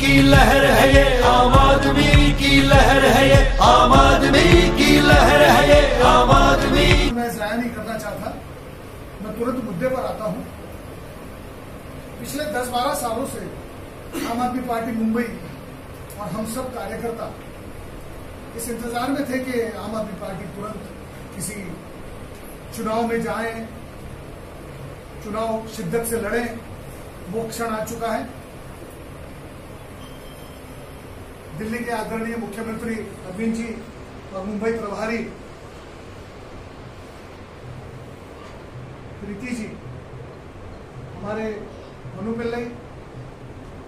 की लहर है ये, आम आदमी की लहर है ये, आम आदमी की लहर है ये, आम आदमी। मैं जाया नहीं करना चाहता, मैं तुरंत मुद्दे पर आता हूं। पिछले 10-12 सालों से आम आदमी पार्टी मुंबई और हम सब कार्यकर्ता इस इंतजार में थे कि आम आदमी पार्टी तुरंत किसी चुनाव में जाए, चुनाव शिद्दत से लड़े। वो क्षण आ चुका है। दिल्ली के आदरणीय मुख्यमंत्री अरविंद जी और मुंबई प्रभारी प्रीति जी, हमारे मनु पिल्लई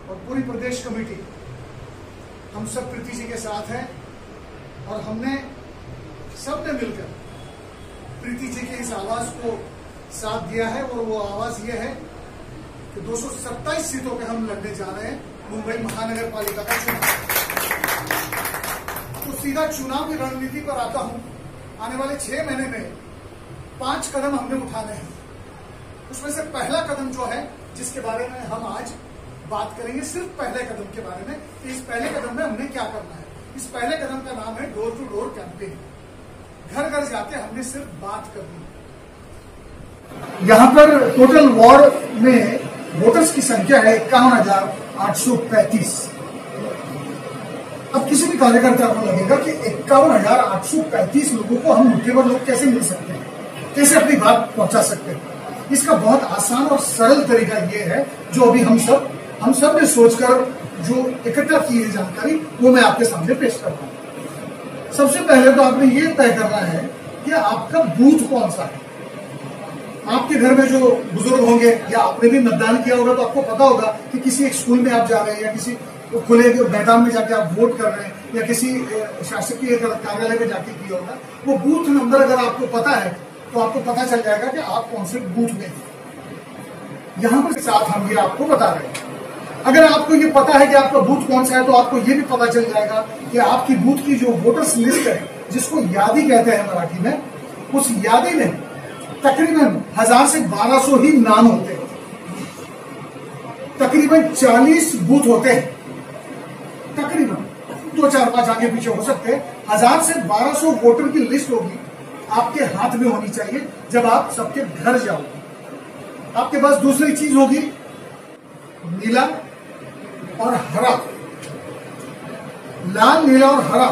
और पूरी प्रदेश कमेटी, हम सब प्रीति जी के साथ हैं और हमने सबने मिलकर प्रीति जी के इस आवाज को साथ दिया है। और वो आवाज ये है कि 227 सीटों पे हम लड़ने जा रहे हैं मुंबई महानगर पालिका का चुनाव। तो सीधा चुनाव की रणनीति पर आता हूं। आने वाले 6 महीने में 5 कदम हमने उठाने हैं। उसमें से पहला कदम जो है, जिसके बारे में हम आज बात करेंगे, सिर्फ पहले कदम के बारे में, कि इस पहले कदम में हमने क्या करना है। इस पहले कदम का नाम है डोर टू डोर कैंपेन। घर घर जाके हमने सिर्फ बात करनी है। यहां पर टोटल वार्ड में वोटर्स की संख्या है 51,835। अब किसी भी कार्यकर्ता को लगेगा कि 51,835 लोगों को हम मुट्ठी भर लोग कैसे मिल सकते हैं, कैसे अपनी बात पहुंचा सकते हैं। इसका बहुत आसान और सरल तरीका यह है, जो अभी हम सब ने सोचकर जो इकट्ठा की है जानकारी, वो मैं आपके सामने पेश करता हूं। सबसे पहले तो आपने ये तय करना है कि आपका बूथ कौन सा है। आपके घर में जो बुजुर्ग होंगे, या आपने भी मतदान किया होगा, तो आपको पता होगा कि किसी एक स्कूल में आप जा रहे हैं, या किसी खुले मैदान में जाके आप वोट कर रहे हैं, या किसी शासकीय कार्यालय में जाके किया होगा। वो बूथ नंबर अगर आपको पता है तो आपको पता चल जाएगा कि आप कौन से बूथ में हैं। यहां पर साथ हम ये आपको बता रहे हैं। अगर आपको ये पता है कि आपका बूथ कौन सा है, तो आपको ये भी पता चल जाएगा कि आपकी बूथ की जो वोटर्स लिस्ट है, जिसको यादी कहते हैं मराठी में, उस यादी में तकरीबन 1000 से 1200 ही नाम होते हैं। तकरीबन 40 बूथ होते हैं। तकरीबन 2-4-5 आगे पीछे हो सकते हैं। 1000 से 1200 वोटर की लिस्ट होगी, आपके हाथ में होनी चाहिए जब आप सबके घर जाओगे। आपके पास दूसरी चीज होगी नीला और हरा। लाल, नीला और हरा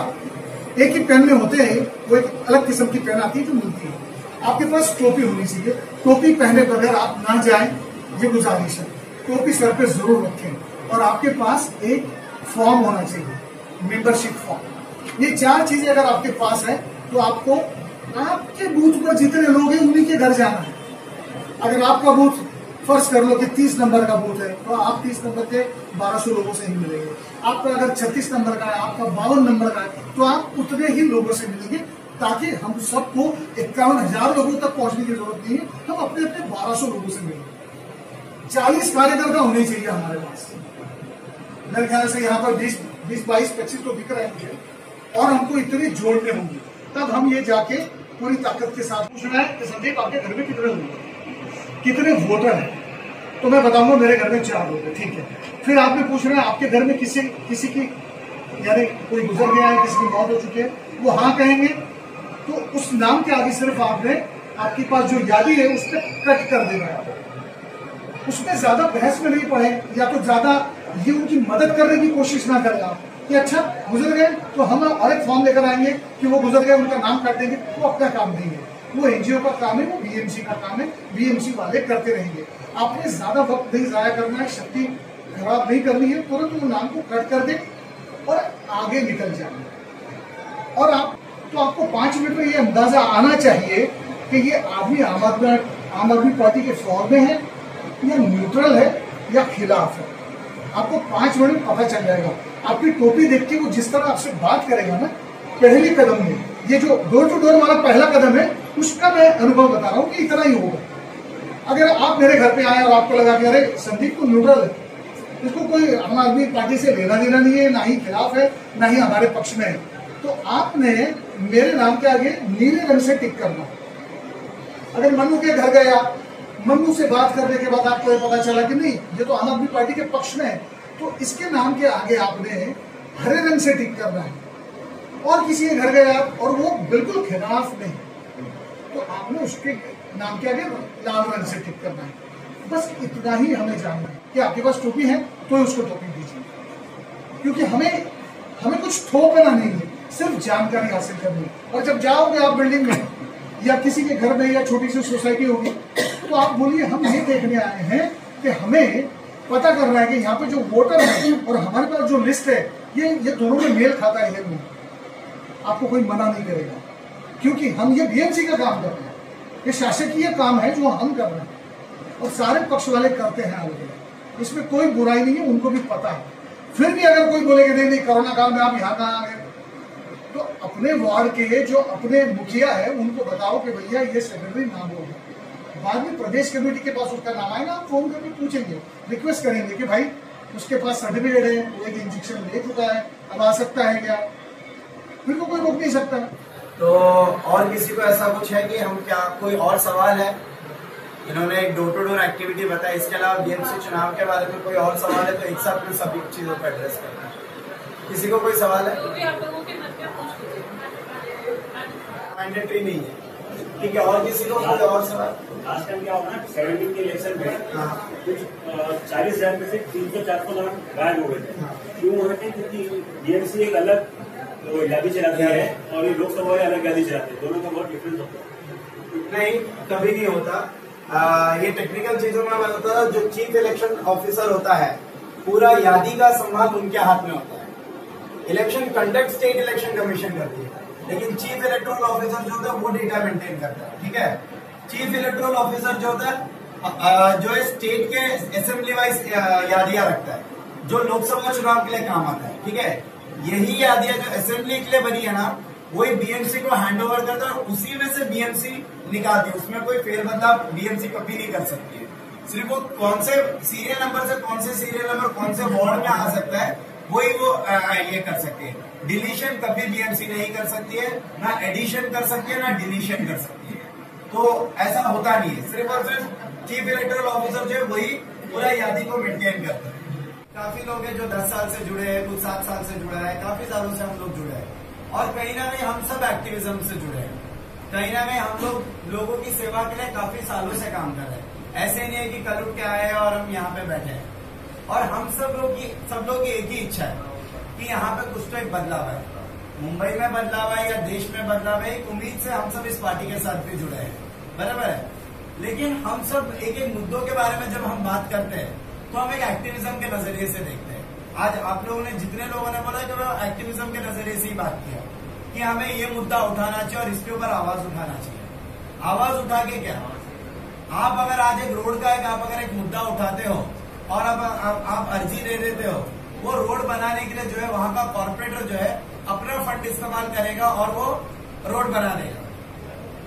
एक ही पेन में होते हैं। वो एक अलग किस्म की पेन आती है जो मिलती है। आपके पास टोपी होनी चाहिए। टोपी पहने बगैर आप ना जाएं, ये गुजारिश है। टोपी सर पे जरूर रखें। और आपके पास एक फॉर्म होना चाहिए, मेंबरशिप फॉर्म। ये 4 चीजें अगर आपके पास है, तो आपको आपके बूथ पर जितने लोग हैं उन्हीं के घर जाना है। अगर आपका बूथ फर्ज कर लो कि 30 नंबर का बूथ है, तो आप 30 नंबर के 1200 लोगों से ही मिलेंगे। आपका अगर 36 नंबर का है, आपका 52 नंबर का है, तो आप उतने ही लोगों से मिलेंगे, ताकि हम सबको 51,000 लोगों तक पहुंचने की जरूरत नहीं है। हम अपने अपने 1200 लोगों से मिलेंगे। 40 कार्यकर्ता होने चाहिए हमारे पास। मेरे ख्याल से यहाँ पर 20, 22, 25 तो बिक रहे हैं, और हमको इतने जोड़ने होंगे, तब हम ये जाके पूरी ताकत के साथ पूछना है कि संदीप आपके घर में कितने लोग हैं, कितने वोटर हैं। तो मैं बताऊंगा मेरे घर में 4 लोग हैं, ठीक है। फिर आपने पूछना है आपके घर में किसी की यानी कोई गुजर गया है, किसी की मौत हो चुकी है, वो हाँ कहेंगे, तो उस नाम के आगे सिर्फ आपके पास जो यादी है उस पर कट कर देना है। उसमें ज्यादा बहस में नहीं पड़े, या तो ज्यादा ये उनकी मदद करने की कोशिश ना करें आप कि अच्छा गुजर गए तो हम और एक फॉर्म लेकर आएंगे कि वो गुजर गए, उनका नाम काट देंगे। वो अपना काम नहीं है, वो एनजीओ का काम है, वो बीएमसी का काम है। बीएमसी वाले करते रहेंगे। आपने ज्यादा वक्त नहीं जाया करना है, शक्ति खराब नहीं करनी है। तुरंत वो नाम को कट कर दे और आगे निकल जाए। और आपको 5 मिनट में ये अंदाजा आना चाहिए कि ये आदमी आम आदमी पार्टी के फॉर्म में है, या न्यूट्रल है, या खिलाफ है। आपको 5 मिनट में पता चल जाएगा। आपकी टोपी देख के वो जिस तरह आपसे बात करेगा ना, पहले कदम में, ये जो डोर टू डोर वाला पहला कदम है, उसका मैं अनुभव बता रहा हूँ कि इतना ही होगा। अगर आप मेरे घर पे आए और आपको लगा कि अरे संदीप तो न्यूट्रल है, इसको कोई आम आदमी पार्टी से लेना देना नहीं है, ना ही खिलाफ है, ना ही हमारे पक्ष में है, तो आपने मेरे नाम के आगे नीले रंग से टिक करना। अगर मन्नू के घर गए आप, मन्नू से बात करने के बाद आपको ये पता चला कि नहीं, ये तो आम आदमी पार्टी के पक्ष में है, तो इसके नाम के आगे आपने हरे रंग से टिक करना है। और किसी के घर गए आप और वो बिल्कुल खिलाफ नहीं, तो आपने उसके नाम के आगे लाल रंग से टिक करना है। बस इतना ही हमें जानना है कि आपके पास टोपी है तो उसको टोपी दीजिए, क्योंकि हमें कुछ थोपना नहीं है, सिर्फ जानकारी हासिल करनी है। और जब जाओगे आप बिल्डिंग में या किसी के घर में या छोटी सी सोसाइटी होगी, तो आप बोलिए हम ये देखने आए हैं कि हमें पता करना है कि यहाँ पे जो वोटर है और हमारे पास जो लिस्ट है ये दोनों में मेल खाता है या नहीं। आपको कोई मना नहीं करेगा, क्योंकि हम ये बीएमसी का काम कर रहे हैं, ये शासकीय काम है जो हम कर रहे हैं और सारे पक्ष वाले करते हैं अलग अलग, इसमें कोई बुराई नहीं है, उनको भी पता है। फिर भी अगर कोई बोलेगा नहीं कोरोना काल में आप यहाँ कहाँ आ गए, तो अपने वार्ड के जो अपने मुखिया है उनको बताओ कि भैया ये सेक्रेटरी नाम होगा, बाद में प्रदेश कमेटी के पास उसका नाम आएगा, आप फोन करके पूछेंगे, रिक्वेस्ट करेंगे कि भाई उसके पास सर्टिफिकेट है, वो एक इंजेक्शन ले चुका है, अब आ सकता है क्या, फिर को कोई रोक नहीं सकता। तो और किसी को ऐसा कुछ है कि हम क्या कोई और सवाल है? इन्होंने एक डोर टू डोर एक्टिविटी बताई, इसके अलावा बीएमसी चुनाव के बारे में कोई और सवाल है तो एक साथ में सभी चीजों को एड्रेस करना है। किसी को कोई सवाल है? मैंडेटरी नहीं है, ठीक है। और किसी को कोई और सवाल? लास्ट टाइम क्या होगा ना 17 के इलेक्शन में कुछ 40,000 में से 300-400 नाम गायब हो गए थे। क्यों हो गए थे? क्योंकि बीएमसी एक अलग यादी चलाती है और ये लोकसभा अलग यादी चलाती है, दोनों का बहुत डिफरेंस होता है। नहीं, कभी नहीं होता। ये टेक्निकल चीजों में होता है। जो चीफ इलेक्शन ऑफिसर होता है पूरा यादी का संभाल उनके हाथ में होता है। Election conduct state election commission करती है, लेकिन चीफ इलेक्टोरल ऑफिसर जो होता है वो डेटा मेंटेन करता है, ठीक है। चीफ इलेक्टोरल ऑफिसर जो होता है जो है स्टेट के असेंबली वाइज यादियां रखता है, जो लोकसभा चुनाव के लिए काम आता है, ठीक है। यही यादियां जो असेंबली के लिए बनी है ना, वही बीएमसी को हैंड ओवर करता है और उसी में से बीएमसी निकालती है। उसमें कोई फेरबदलाव बीएमसी कभी नहीं कर सकती है। सिर्फ वो कौन से सीरियल नंबर से कौन से सीरियल नंबर कौन से वार्ड में आ सकता है वही वो ये कर सकती है। डिलीशन कभी बीएमसी नहीं कर सकती है, ना एडिशन कर सकती है, ना डिलीशन कर सकती है। तो ऐसा होता नहीं है। सिर्फ और सिर्फ चीफ इलेक्टोरल ऑफिसर जो है वही पूरा यादी को मेंटेन करता है। काफी लोग हैं जो 10 साल से जुड़े हैं, कुछ 7 साल से जुड़ा है, काफी सालों से हम लोग जुड़े हैं और कहीं ना कहीं हम सब एक्टिविज्म से जुड़े हैं। कहीं ना कहीं हम लोग लोगों की सेवा के लिए काफी सालों से काम कर रहे हैं। ऐसे नहीं है कि कल उठ के आए हैं और हम यहाँ पे बैठे हैं। और हम सब लोग की एक ही इच्छा है कि यहाँ पे कुछ तो एक बदलाव है, मुंबई में बदलाव है या देश में बदलाव है। एक उम्मीद से हम सब इस पार्टी के साथ भी जुड़े हैं, बराबर है। लेकिन हम सब एक एक मुद्दों के बारे में जब हम बात करते हैं तो हम एक एक्टिविज्म के नजरिए से देखते हैं। आज आप लोगों ने जितने लोगों ने बोला कि वो एक्टिविज्म के नजरिए से ही बात किया कि हमें ये मुद्दा उठाना चाहिए और इसके ऊपर आवाज उठाना चाहिए। आवाज उठा के क्या, आप अगर आज एक रोड का आप अगर एक मुद्दा उठाते हो और अब आप अर्जी दे देते हो, वो रोड बनाने के लिए जो है वहां का कॉर्पोरेटर जो है अपना फंड इस्तेमाल करेगा और वो रोड बना देगा।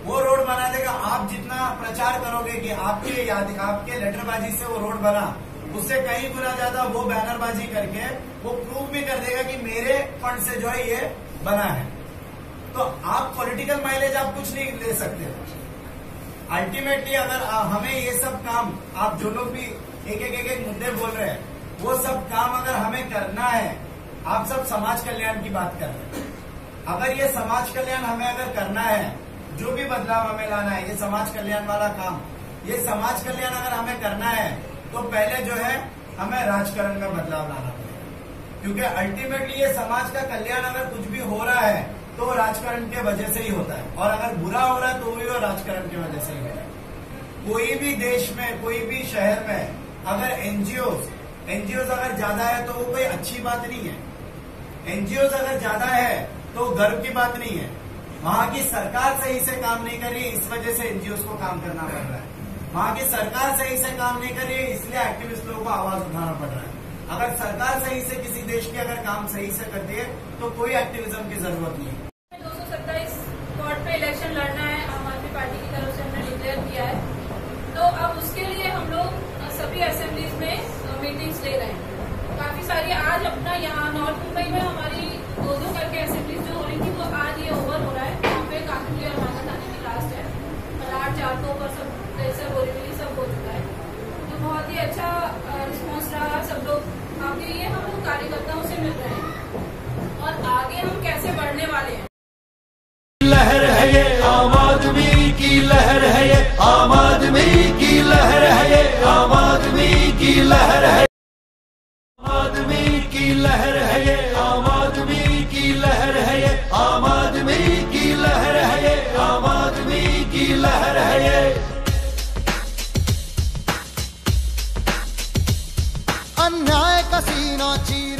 वो रोड बना देगा। आप जितना प्रचार करोगे कि आपके लेटरबाजी से वो रोड बना, उससे कहीं गुना ज्यादा वो बैनरबाजी करके वो प्रूव भी कर देगा कि मेरे फंड से जो है ये बना है। तो आप पॉलिटिकल माइलेज आप कुछ नहीं ले सकते। अल्टीमेटली अगर हमें ये सब काम, आप जो लोग भी एक मुद्दे बोल रहे हैं, वो सब काम अगर हमें करना है, आप सब समाज कल्याण की बात कर रहे हैं। अगर ये समाज कल्याण हमें अगर करना है, जो भी बदलाव हमें लाना है, ये समाज कल्याण वाला काम, ये समाज कल्याण अगर हमें करना है तो पहले जो है हमें राजकारण में बदलाव लाना पड़ेगा। क्योंकि अल्टीमेटली ये समाज का कल्याण अगर कुछ भी हो रहा है तो राजकारण के वजह से ही होता है, और अगर बुरा हो रहा है तो भी वो राजकारण की वजह से ही होता है। कोई भी देश में, कोई भी शहर में अगर एनजीओज अगर ज्यादा है तो वो कोई अच्छी बात नहीं है। एनजीओज अगर ज्यादा है तो गर्व की बात नहीं है। वहां की सरकार सही से काम नहीं कर रही है, इस वजह से एनजीओज को काम करना पड़ रहा है। वहां की सरकार सही से काम नहीं कर रही है, इसलिए एक्टिविस्ट लोगों को आवाज उठाना पड़ रहा है। अगर सरकार सही से किसी देश की अगर काम सही से करती है तो कोई एक्टिविज्म की जरूरत नहीं है। 227 वार्ड पे इलेक्शन लड़ना है, आम आदमी पार्टी की तरफ से हमने डिक्लेयर किया है। तो अब उसके लिए हम लोग सभी असेंबलीज में मीटिंग्स ले रहे हैं। काफी सारी आज अपना यहाँ नॉर्थ मुंबई में हमारी 2 करके असेंबलीज जो हो रही थी वो आज ये ओवर हो रहा है। यहाँ पे काकुली और माना थाने की लास्ट है, 8 4 पर सब जैसे बोरीवली सब हो चुका है। तो बहुत ही अच्छा रिस्पॉन्स रहा। सब लोग आगे ये हम लोग कार्यकर्ताओं से मिल रहे हैं और आगे हम कैसे बढ़ने वाले हैं। लहर है ये आम आदमी की लहर है ये आम आदमी की लहर है ये आम आदमी की लहर है आम आदमी की लहर है ये आम आदमी की लहर है ये आम आदमी की लहर है ये आम आदमी की लहर है ये। अन्याय का सीना चीर